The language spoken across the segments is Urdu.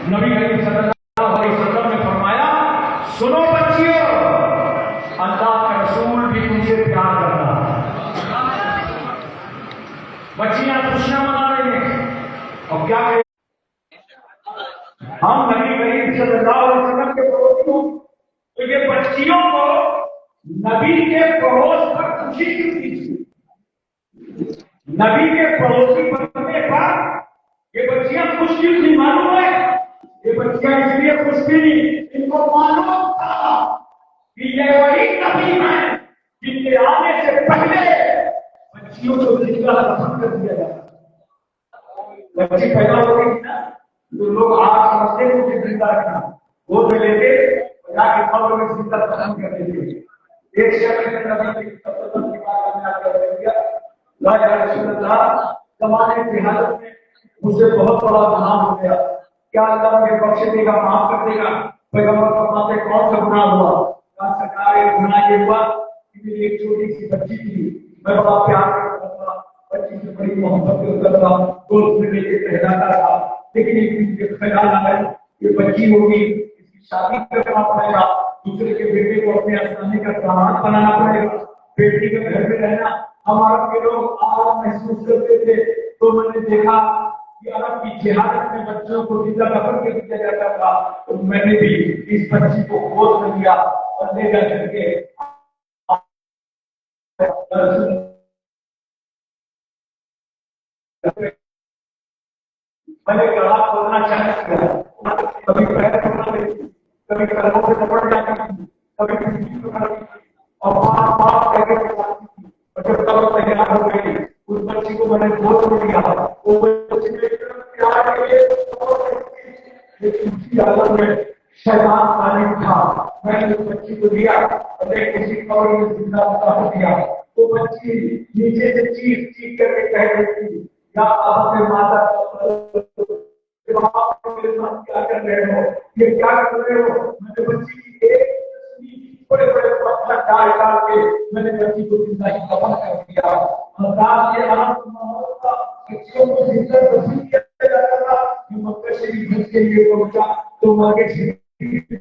نبی کریم صلی اللہ علیہ وسلم نے فرمایا سنو بچیوں، اللہ کا رسول بھی تم سے پیار کرتا ہے۔ بچیاں خوشیاں منا رہی ہیں، اور کیا کہیں ہم نبی کریم صلی اللہ علیہ وسلم کے پڑوسی ہوں تو یہ بچیوں کو نبی کے پڑوس پر خوشی کیوں دی؟ نبی کے پڑوسی بننے پر یہ بچیاں خوش کیوں تھی معلوم ہے؟ یہ بچیاں اس لیے خوش تھی، ان کو معلوم تھا کہ یہ وہی نبی ہیں جن کے آنے سے پہلے بچیوں کو زندہ دفن کر دیا جاتا۔ بچی پیدا ہو گئی نا تو لوگ آج سمجھتے ہیں کہ زندہ رکھنا، وہ تو لیتے جا کے قبر میں زندہ دفن کر دیتے۔ ایک شخص نے نبی کی صحبت کی بات میں آ کر دیا، لا یا رسول اللہ، زمانے کی حالت میں مجھ سے بہت بڑا گناہ ہو گیا، کیا اللہ مجھے بخش دے گا، معاف کر دے گا؟ پیغمبر فرماتے کون سا گناہ ہوا؟ کہا سرکار ایک گناہ یہ ہوا کہ میری ایک چھوٹی سی بچی تھی، میں بڑا پیار کرتا تھا، بچی سے بڑی محبت کرتا تھا، گود میں لے کے پہلاتا تھا، لیکن ایک دن کے خیال آیا یہ بچی ہوگی، اس کی شادی کرنا پڑے گا، دوسرے کے بیٹے کو اپنے آسانی کا داماد بنانا پڑے گا، بیٹی کے گھر میں رہنا۔ ہمارے کے لوگ آرام محسوس کرتے تھے، تو میں نے دیکھا کہ عرب کی جہالت میں بچوں کو زندہ دفن کر دیا جاتا تھا، تو میں نے بھی اس بچی کو گود میں لیا اور لے جا کر کے میں نے گلا کھولنا چاہتا، کبھی پیر کھولنا دیتی، کبھی کلموں سے پکڑ جاتی تھی، کبھی کسی کو کرتی تھی اور بار بار کہہ کے جاتی تھی، اور جب تک تیار ہو گئی اس بچی کو میں نے گود میں لیا، وہ بچی میری طرف پیار کے لیے لیکن اسی حالت میں شیطان غالب تھا، میں نے اس بچی کو لیا اور ایک کسی قبر میں زندہ اتار دیا۔ وہ بچی نیچے سے چیخ چیخ کر کے کہہ رہی تھی یا آپ سے ماتا کیا کر رہے ہو، یہ کیا کر رہے ہو؟ میں نے بچی کی ایک بڑے بڑے پتھر ڈال ڈال کے میں نے بچی کو زندہ ہی دفن کر دیا۔ رات کے آرام ماحول تھا، بچیوں کو زندہ دفن کیا جاتا تھا۔ مکہ شریف بچ کے لیے پہنچا تو مکہ شریف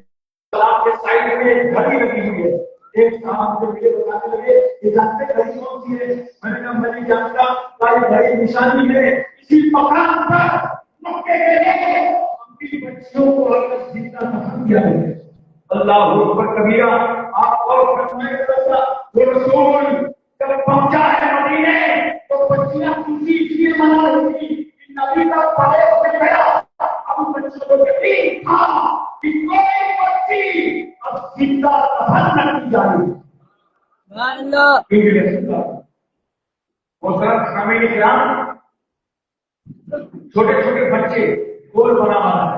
تالاب کے سائڈ میں ایک گھڑی لگی ہوئی ہے، ایک صاحب کو یہ بتانے لگے یہ جانتے گھڑی کون سی ہے؟ میں نے کہا میں نہیں جانتا، یہ گھڑی نشانی ہے اسی مقام پر مکے کے لیے اپنی بچیوں کو زندہ دفن کیا ہے۔ اللہ اکبر کبیرہ۔ آپ اور فرمائے وہ رسول جب پہنچا ہے مدینے تو بچیاں خوشی اس لیے منا رہی تھی کہ نبی کا پڑے سے گیا، اب بچوں کو یقین تھا کہ کوئی بچی اب زندہ دفن نہ کی جائے۔ چھوٹے چھوٹے بچے گول بنا رہا ہے،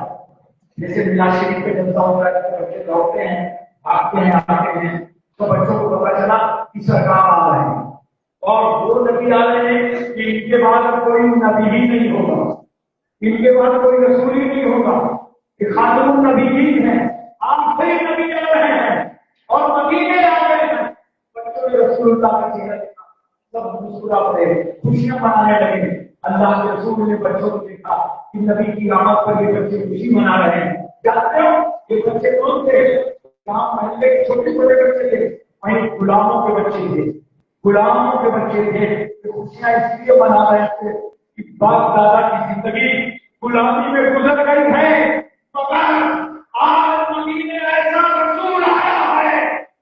جیسے ملا شریف پہ جلسہ ہوتا ہے، بچے دوڑتے ہیں، بھاگتے ہیں، آتے ہیں، تو بچوں کو پتا چلا کہ سرکار آ رہے ہیں اور وہ نبی آ رہے ہیں کہ ان کے بعد کوئی نبی ہی نہیں ہوگا، ان کے بعد کوئی رسول ہی نہیں ہوگا، کہ خاتم النبیین ہیں، آخری نبی آ رہے ہیں اور مدینے آ رہے ہیں۔ بچوں نے رسول اللہ کا چہرہ دیکھا، سب مسکرا پڑے، خوشیاں منانے لگے۔ اللہ کے رسول نے بچوں کو دیکھا کہ نبی کی آمد پر یہ بچے خوشی منا رہے ہیں۔ جانتے ہو یہ بچے کون تھے؟ جہاں پہلے چھوٹے چھوٹے بچے تھے وہیں غلاموں کے بچے تھے، غلاموں کے بچے تھے کہ خوشیاں اس لیے منا رہے تھے کہ باپ دادا کی زندگی غلامی میں گزر گئی ہے، مگر آج مدینے ایسا رسول آیا ہے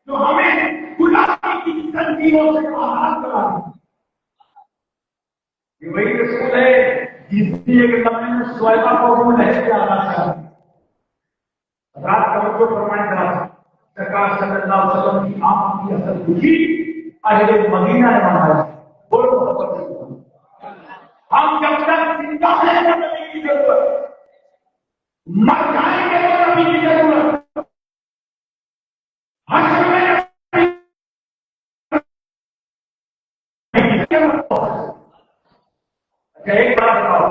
جو ہمیں غلامی کی زنجیروں سے آزاد کرا دے۔ یہ وہی رسول ہے جس کی ایک لمحے میں سویبہ کو وہ لہر کے آنا چاہتے رات توجہ فرمائے گا۔ سرکار صلی اللہ علیہ وسلم کی آنکھ کی اصل خوشی اہل مدینہ نے منایا۔ بولو ہم جب تک زندہ ہیں تو نبی کی ضرورت، مر جائیں گے تو نبی کی ضرورت، حشر میں ایک بات بتاؤ،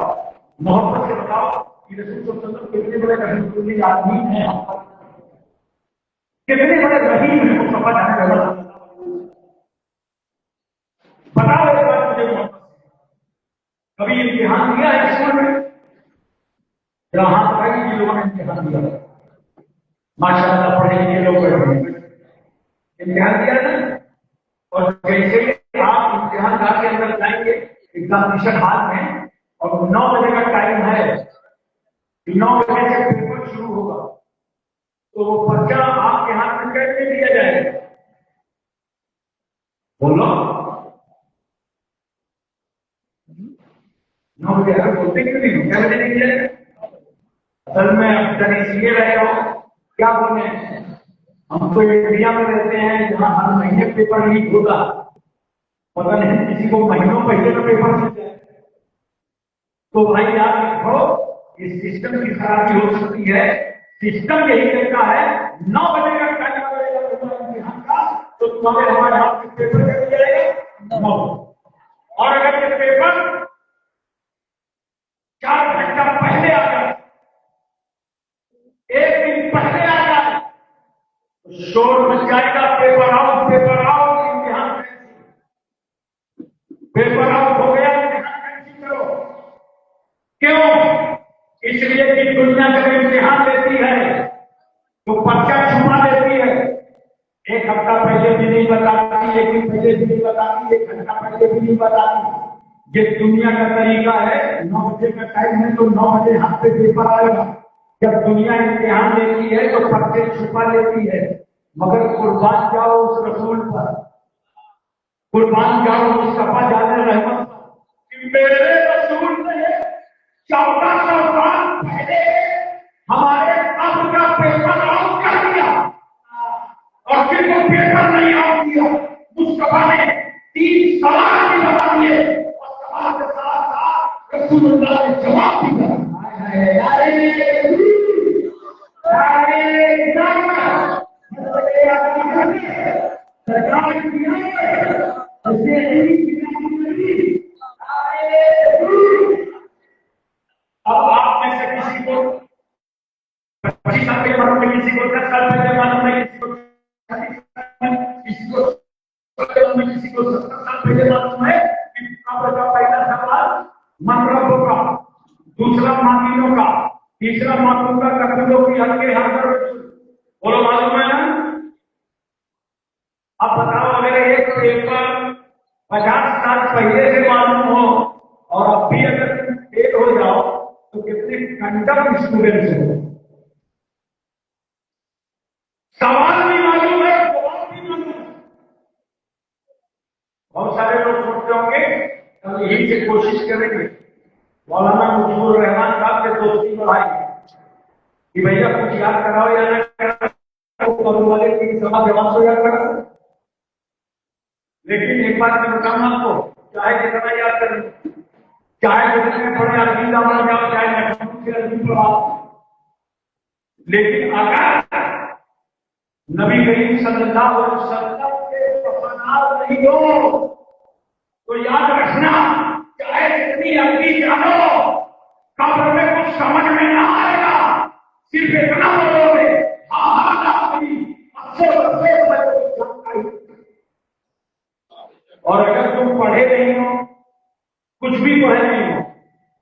محبت سے بتاؤ کہ رسول صلی اللہ علیہ وسلم کتنے بڑے رحیم آدمی ہیں، کتنے بڑے رحیم ہیں، وہ سمجھ آنے والا بتاؤ ایک بات مجھے محبت سے۔ کبھی امتحان دیا ہے اسکول میں؟ یہاں کئی لوگوں نے امتحان دیا ماشاء اللہ پڑھے لکھے لوگ امتحان دیا نا. اور جیسے آپ امتحان گاہ کے اندر جائیں گے ایگزامینیشن ہال میں اور 9 بجے کا ٹائم ہے 9 بجے سے پیپر شروع ہوگا تو وہ پرچہ آپ کے ہاتھ میں کیسے دیا جائے گا؟ بولو 9 بجے بولتے کیوں نہیں کیا بجے نہیں دیا جائے؟ اصل میں اس لیے رہ رہا ہوں کیا بولے ہم تو انڈیا میں رہتے ہیں جہاں ہر مہینے پیپر لیک ہوگا پتہ نہیں کسی کو مہینوں پہلے کا پیپر مل جائے تو بھائی یاد رکھو اس سسٹم کی خرابی ہو سکتی ہے. سسٹم یہی کہتا ہے 9 بجے کا ٹائم امتحان کا تو تمہارے ہمارے ہاتھ میں پیپر کر دیا جائے گا 9 اور اگر یہ پیپر 4 گھنٹہ پہلے آ جائے 1 دن پہلے آ جائے شور مچ جائے گا پیپر آؤٹ امتحان پیپر آؤٹ ہو گیا امتحان کینسل کرو. کیوں؟ اس لیے کہ دنیا جب امتحان لیتی ہے تو پرچہ چھپا دیتی ہے. 1 ہفتہ پہلے بھی نہیں بتاتی 1 دن پہلے بھی نہیں بتاتی 1 گھنٹہ پہلے بھی نہیں بتاتی. یہ دنیا کا طریقہ ہے. 9 بجے کا ٹائم ہے تو 9 بجے ہاتھ پہ پیپر آئے گا. جب دنیا امتحان لیتی ہے تو پرچے چھپا لیتی ہے. مگر قربان جاؤ اس رسول پر قربان جاؤ مصطفیٰ جان رحمت کہ میرے رسول نے 1400 سال پہلے ہمارے اب کا پیپر آؤٹ کر دیا اور پھر وہ پیپر نہیں آؤٹ کیا. مصطفیٰ نے 3 سوال بھی بتا دیے اور سوال کے ساتھ ساتھ رسول اللہ نے جواب بھی دیا. اب آپ میں سے کسی کو 25 سال پہلے معلوم ہے کسی کو 10 سال پہلے معلوم ہے کسی کو 70 سال پہلے معلوم ہے کہ آپ کا پہلا سوال مطلبوں کا دوسرا مانگینوں کا تیسرا معلوم کا کبیلوں کی حل کے حل کر بولو معلوم ہے نا. اب بتاؤ اگر ایک پیپر 50 سال پہلے سے معلوم ہو اور اب بھی اگر فیل ہو جاؤ تو کتنے کنڈم اسٹوڈنٹس ہو. سوال بھی معلوم ہے جواب بھی معلوم ہے. بہت سارے لوگ سوچتے ہوں گے ہم یہی سے کوشش کریں گے مولانا مجبور الرحمان صاحب سے دوستی بڑھائیں گے کہ بھیا کچھ یاد کراؤ یا نہ کراؤ والے کی سوال جواب تو یاد کراؤ. لیکن ایک بات میں بتاؤں آپ کو چاہے کتنا یاد کریں چاہے کتنے بڑے عربی دامن جاؤ چاہے عربی پڑھاؤ لیکن اگر نبی کریم صلی اللہ علیہ وسلم کے وفادار نہیں ہو تو یاد رکھنا چاہے جتنی عربی جانو قبر میں کچھ سمجھ میں نہ آئے گا. صرف اتنا بولو گے اور اگر تم پڑھے نہیں ہو کچھ بھی پڑھے نہیں ہو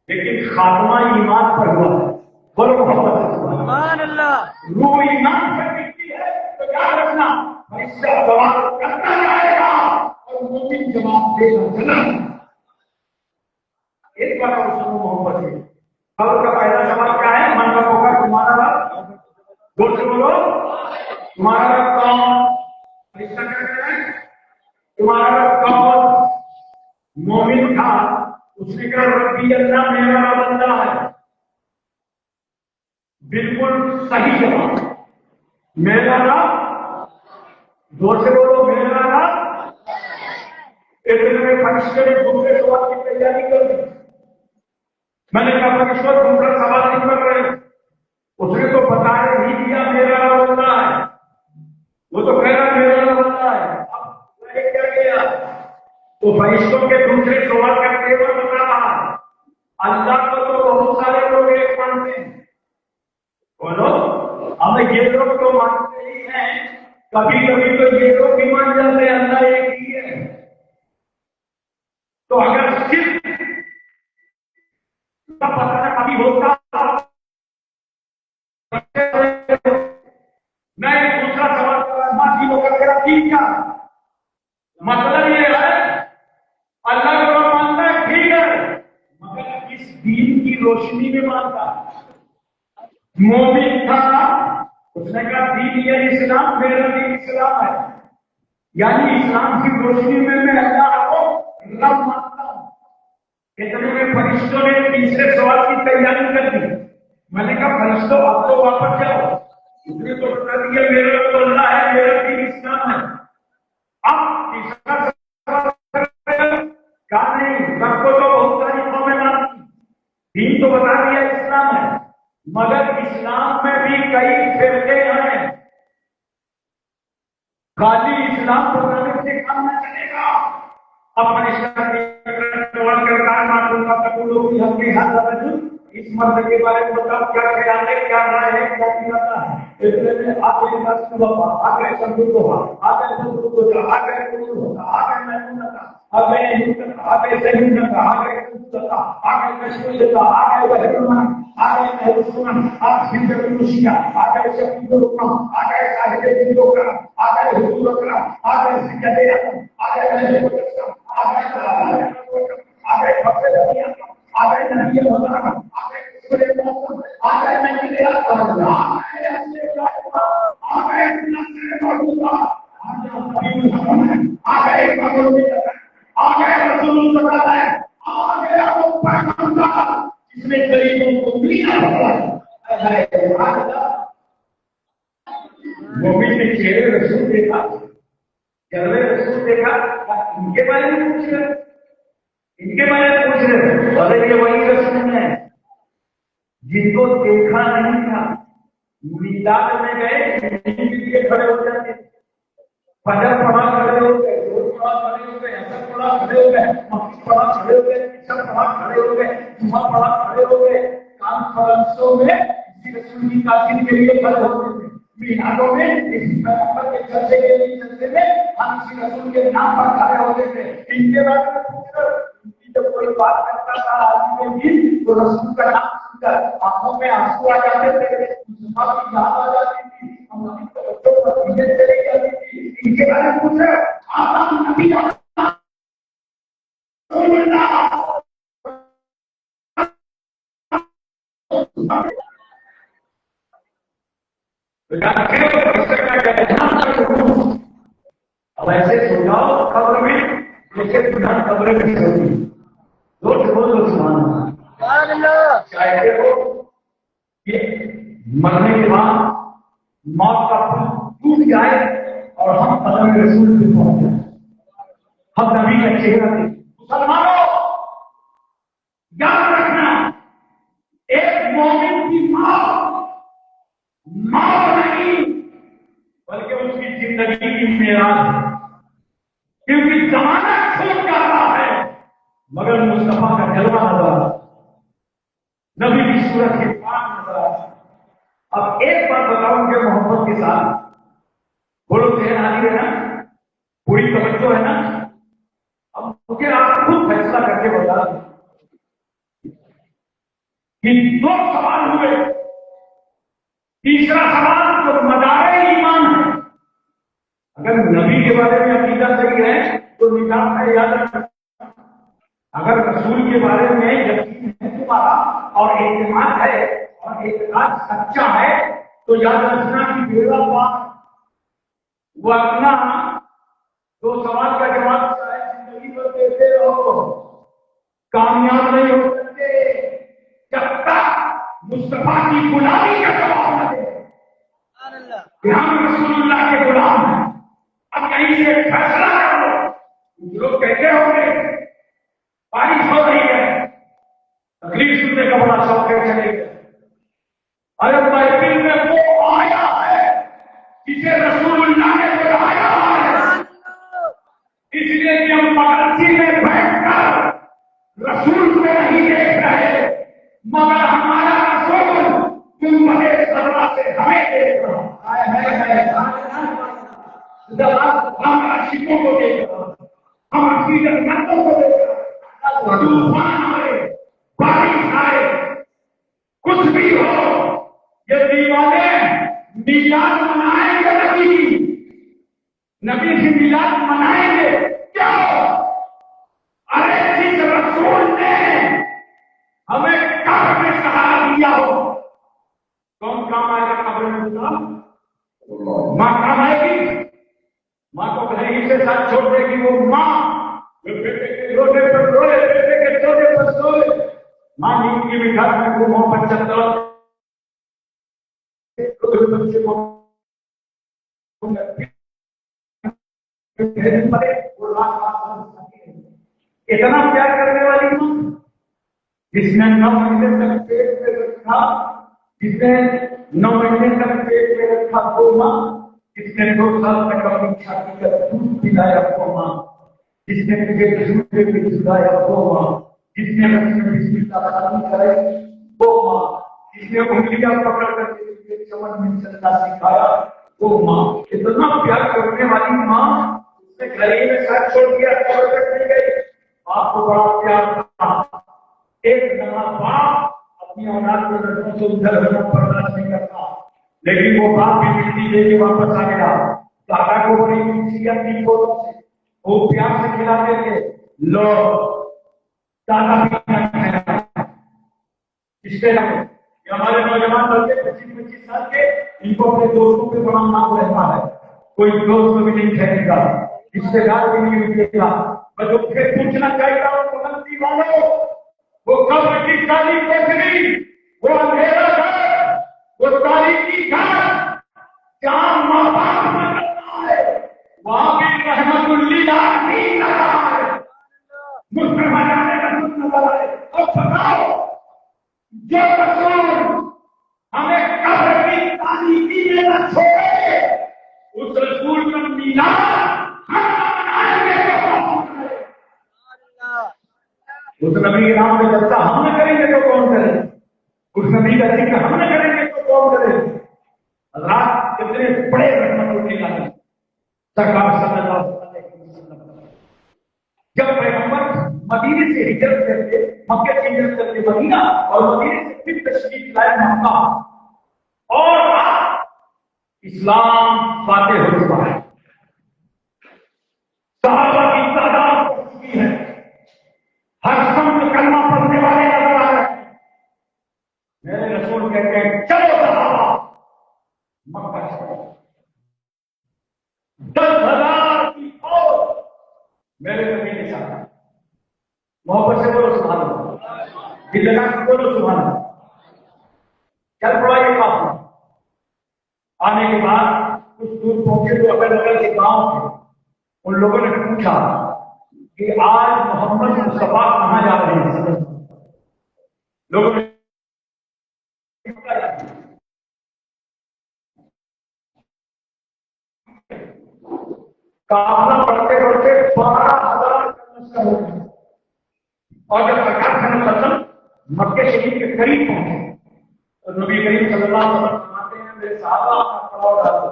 لیکن خاتمہ ایمان پر ہوا ہے بولو محمد سبحان اللہ روح ایمان پر دکھتی ہے تو یاد رکھنا فرشتہ جواب کرتا جائے گا اور مومن جواب دے گا. ایک بار اور سنو محبت سے قبر کا پہلا سوال کیا ہے؟ من رب ہوگا تمہارا رب بول سے بولو تمہارا رب کون؟ فرشتہ کہتے ہیں تمہارا رب کون؟ مومن تھا اس نے کہا ربی اللہ میرا رب اللہ ہے. بالکل صحیح جواب میرا رب زور سے بولو میرا رب. اتنے میں فرشتے نے دوسرے سوال کی تیاری کر دی. میں نے کہا فرشتہ دوسرا سوال نہیں کر رہے اس نے تو بتایا نہیں دیا میرا رب اللہ ہے. وہ تو کہہ رہا میرا رب اللہ ہے. اب کیا گیا تو فرشتوں کے دوسرے سوال کا تیور بتا رہا اللہ کو تو بہت سارے لوگ ایک مانتے ہیں. بولو ہمیں یہ لوگ تو مانتے ہی ہیں کبھی کبھی تو یہ لوگ بھی مان جاتے ہیں اللہ ایک ہی ہے. تو اگر صرف پتہ ابھی ہوتا میں دوسرا سوال کر رہا ماں جی وہ کر کے ٹھیک کیا مطلب یہ ہے اللہ کو مانتا ہے ٹھیک ہے مگر اس دین کی روشنی میں مانتا مومن تھا اس نے کہا دین یہ اسلام میرا دین اسلام ہے یعنی اسلام کی روشنی میں اللہ کو رب مانتا ہوں اتنے میں فرشتوں نے تیسرے سوال کی تیاری کر دی میں نے کہا فرشتوں اب تو واپس جاؤ اس نے تو بتا دیا میرا تو اللہ ہے میرا دین اسلام ہے اب تیسرا سوال کہا نہیں رب کو تو بہت ساری قومیں مانتی دین تو بتا دیا اسلام ہے مگر اسلام میں بھی کئی فرقے ہیں خالی اسلام بتانے سے کام نہ چلے گا اپنے اس مرد کے بارے میں بتاؤ کیا خیال ہے کیا رائے ہے کیا ارادہ ہے آگے چہرے رسول دیکھا چہرے رسول دیکھا ان کے بارے میں پوچھ رہے ان کے بارے میں پوچھ رہے ارے یہ وہی رسول ہیں جن کو دیکھا نہیں تھا میلاد میں گئے کے لیے کھڑے ہو جاتے فجر پڑھا کھڑے ہو گئے روز پڑھا کھڑے ہو گئے اثر پڑھا کھڑے ہو گئے مغرب پڑھا کھڑے ہو گئے عشاء پڑھا کھڑے ہو گئے جمعہ پڑھا کھڑے ہو گئے کانفرنسوں میں کسی رسول کی تعظیم کے لیے کھڑے ہوتے تھے میلادوں میں کسی پیغمبر کے جلسے کے لیے چلتے تھے ہم کسی رسول کے نام پر کھڑے ہوتے تھے ان کے بارے میں پوچھ کر جب کوئی بات کرتا تھا آدمی میں بھی تو رسول کا نام سن کر آنکھوں میں آنسو آ جاتے تھے مسلمان کی یاد آ جاتی تھی ہماری توجہ پر نیت چلی جاتی تھی ان کے بارے میں پوچھا آپ نبی اب ایسے سجاؤ قبر میں جیسے بنا قبر میں ہوتی مرنے کے بعد موت کا پل ٹوٹ جائے اور ہم قدم رسول پہ پہنچ جائیں ہم نبی کا چہرہ دیں مسلمانوں یاد رکھنا ایک مومن کی موت نہیں بلکہ اس کی زندگی کی معراج ہے کیونکہ زمانہ چھوٹ جاتا ہے مگر مصطفیٰ کا جلوہ نظر نبی کی صورت کے پاک نظر اب ایک بات بتاؤں کہ محبت کے ساتھ بولو ذہن آتی ہے نا پوری توجہ ہے نا اب مجھے آپ خود فیصلہ کر کے بتا کہ دو سوال ہوئے تیسرا سوال جو مدار ایمان ہے اگر نبی کے بارے میں عقیدہ صحیح ہے تو نجات کا یاد رکھنا اگر رسول کے بارے میں یقین ہے تمہارا اور اعتماد ہے اور اعتقاد سچا ہے تو یاد رکھنا کہ بیڑا پاک وہ اپنا دو سوال کا جواب چاہے زندگی پر دیتے رہو کامیاب نہیں ہو سکتے جب تک مصطفیٰ کی غلامی کا جواب نہ دے ہم رسول اللہ کے غلام ہیں اب کہیں سے فیصلہ کرو کچھ لوگ کہتے ہوں گے بارش ہو رہی ہے تکلیف سننے کا بڑا شوق ہے چلے گئے ارے محفل میں وہ آیا ہے جسے رسول اللہ نے بلایا ہے اس لیے کہ ہم مغربی میں بیٹھ کر رسول کو نہیں دیکھ رہے مگر ہمارا رسول تم بڑے سرا سے ہمیں دیکھ رہا ہم عاشقوں کو دیکھ رہا ہم عقیدت مندوں کو دیکھ رہا طوفان آئے بارش آئے کچھ بھی ہو یہ دیوانے میلاد منائیں گے، نبی کی میلاد منائیں گے کیوں؟ ارے جس رسول نے ہمیں قبر میں سہارا دیا ہو، کون کام آئے گا قبر میں؟ ماں کام آئے گی؟ ماں کو کہیں سے ساتھ چھوڑ دے گی وہ ماں، بیٹے کے رونے پر روئے، بیٹے کے سونے پر سوئے، ماں نیند کی بھی گھر میں وہ محبت چلتا بچے کو اتنا پیار کرنے والی ماں جس نے 9 مہینے تک پیٹ میں رکھا، جس نے 9 مہینے تک پیٹ میں رکھا وہ ماں، جس نے 2 سال تک اپنی چھاتی کا دودھ پلایا وہ ماں، جس نے تجھے جھوٹے پہ جھلایا وہ ماں، جس نے بسم اللہ خانی کرائی وہ ماں، جس نے انگلیاں پکڑ کر کے چمن میں چلنا سکھایا وہ ماں، اتنا پیار کرنے والی ماں اس نے گھر میں ساتھ چھوڑ دیا، قبر تک نہیں گئی۔ آپ کو بڑا پیار تھا، ایک نیا باپ اپنی اولاد کے لڑکوں سے ادھر ادھر برداشت نہیں کرتا، لیکن وہ باپ بھی مٹی دے کے واپس آ گیا۔ دادا کو بڑی خوشیاں تھی پودوں سے، وہ پیار سے کھلاتے تھے، لو دادا اس کے ہمارے نوجوان لڑکے 25-25 سال کے، ان کو اپنے دوستوں پہ بڑا نام رہتا ہے، کوئی دوست بھی نہیں ٹھہرے گا، رشتے دار بھی نہیں رکے گا، میں تو پھر پوچھنا چاہیے ہوں غلطی والوں، وہ قبر کی تاریخ گزری، وہ اندھیرا گھر، وہ تاریخی گھر جہاں ماں باپ نہ کرنا ہے، وہاں بھی رحمت للعالمین نظر آئے، مسلمان رحمت نظر آئے۔ اور بتاؤ جو رسول ہمیں قبر کی تاریخی میں نہ چھوڑے، اس رسول کا میلاد ہم منائیں گے تو کون کرے؟ اس نبی کے نام پہ جلسہ ہم نہ کریں گے تو کون کرے؟ اس نبی کا ذکر ہم نہ کریں گے تو کون کرے؟ رات کتنے بڑے رحمت ہونے لگے سرکار صلی اللہ علیہ وسلم جب پیغمبر مدینے سے ہجرت کر کے مکے سے ہجرت کر کے مدینہ اور مدینے سے پھر تشریف لائے مکہ، اور اسلام فاتح ہو چکا ہے، صحابہ کی تعداد بڑھ چکی ہے، ہر سمت کلمہ پڑھنے والے نظر آ رہے ہیں۔ میرے رسول کہتے ہیں چلو صحابہ مکہ چلو، 10,000 کی فوج میرے نبی نے چاہا، محبت سے بولو سبحان اللہ، دل لگا کے بولو سبحان اللہ۔ چل پڑا یہ کافی، آنے کے بعد کچھ دور پہنچے تو اگل بغل کے گاؤں تھے، ان لوگوں نے پوچھا کہ آج محمد مصطفیٰ کہاں جا رہے ہیں؟ لوگوں نے قافلہ پڑھتے پڑھتے 12,000 کا لشکر ہو گیا، اور جب سرکار صلی اللہ علیہ وسلم مکے شریف کے قریب پہنچے تو نبی کریم صلی اللہ علیہ وسلم فرماتے ہیں میرے صحابہ کا پڑاؤ ڈالو،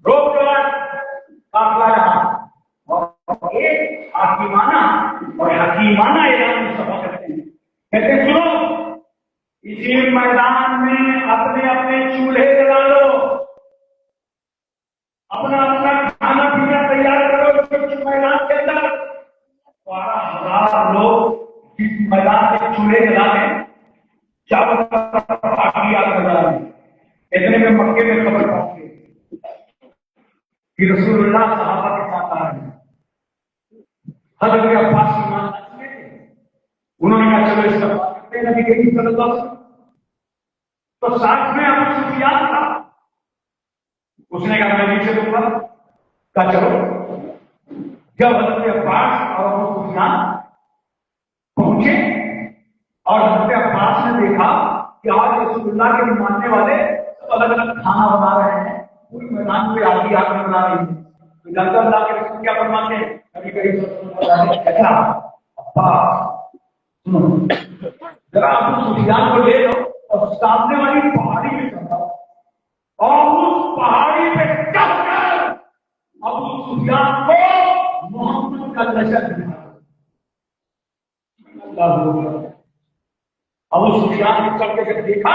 روک دو قافلہ یہاں، اور ایک حکیمانہ اعلان مصطفیٰ کرتے ہیں، کہتے ہیں سنو اسی میدان میں اپنے اپنے چولہے جلا لو، اپنا اپنا کھانا پینا تیار کرو، میدان کے اندر 12,000 لوگ جس میدان کے چولہے جلا لیں، چاول پارٹی آگ لگا لیں، اتنے میں مکے میں خبر پہنچ گئی کہ رسول اللہ صحابہ کے ساتھ آ رہے ہیں۔ حضرت عباس ایمان لاتے تھے، انہوں نے کہا چلو اس کا بات کرتے ہیں نبی کریم صلی اللہ علیہ وسلم، تو ساتھ میں ابو سفیان تھا، اس نے کہا میں نیچے دوں گا، کہا چلو۔ جب حضرت عباس اور ابو سفیان پہنچے اور حضرت عباس نے دیکھا کہ آج رسول اللہ کے ماننے والے سب الگ الگ کھانا بنا رہے ہیں، پوری میدان پہ آگے آگ بنا رہی ہیں، تو جانتا اللہ کے رسول کیا فرماتے ہیں؟ نبی کریم صلی اللہ علیہ وسلم عباس سنو ذرا ابو سفیان کو لے لو اور سامنے والی پہاڑی میں چڑھاؤ، اور اس پہاڑی پہ چڑھ کر ابو سفیان کو محمد کا لشکر دکھا۔ ابو سفیان نے چڑھ کے جب دیکھا